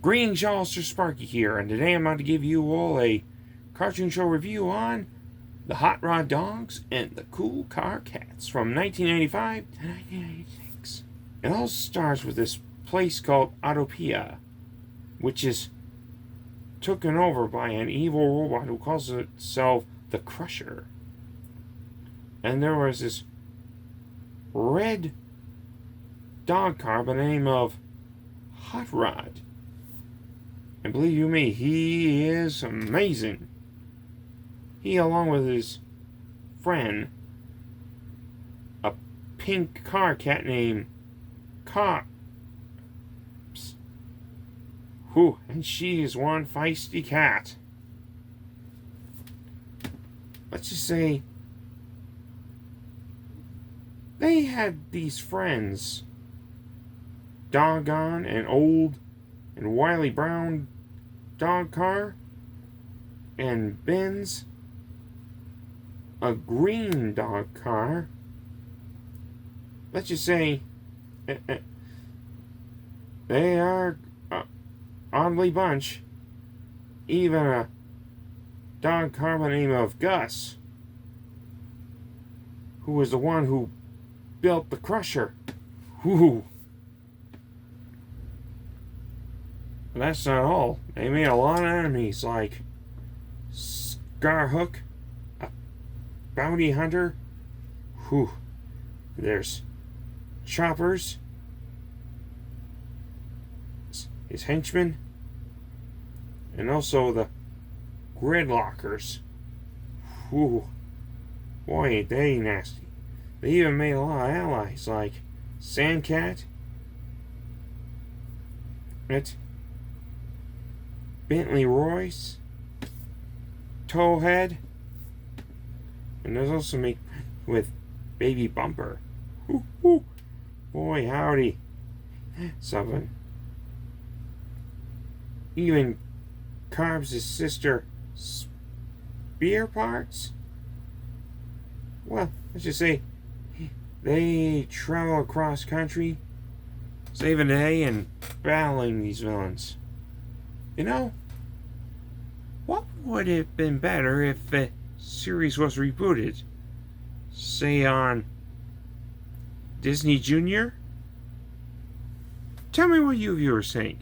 Greetings, y'all, Sir Sparky here, and today I'm about to give you all a cartoon show review on the Hot Rod Dogs and the Cool Car Cats from 1995 to 1996. It all starts with this place called Autopia, which is taken over by an evil robot who calls itself the Crusher. And there was this red dog car by the name of Hot Rod. And believe you me, he is amazing. He, along with his friend, a pink car cat named Cops. Whew, and she is one feisty cat. Let's just say they had these friends, Doggone, an old and wily brown dog car, and Benz, a green dog car. Let's just say they are an oddly bunch. Even a dog car by the name of Gus, who was the one who built the Crusher. Whoo! But that's not all. They made a lot of enemies, like Scarhook, a bounty hunter. Whew. There's Choppers, his henchmen, and also the Gridlockers. Whew. Boy, ain't they nasty. They even made a lot of allies, like Sandcat, Bentley Royce, Towhead, and there's also me with Baby Bumper. Woo, woo. Boy, howdy. Something. Even Carbs' sister Spear Parts. Well, let's just say they travel across country, saving the day and battling these villains. You know, what would have been better if the series was rebooted? Say on Disney Junior? Tell me what you viewers think.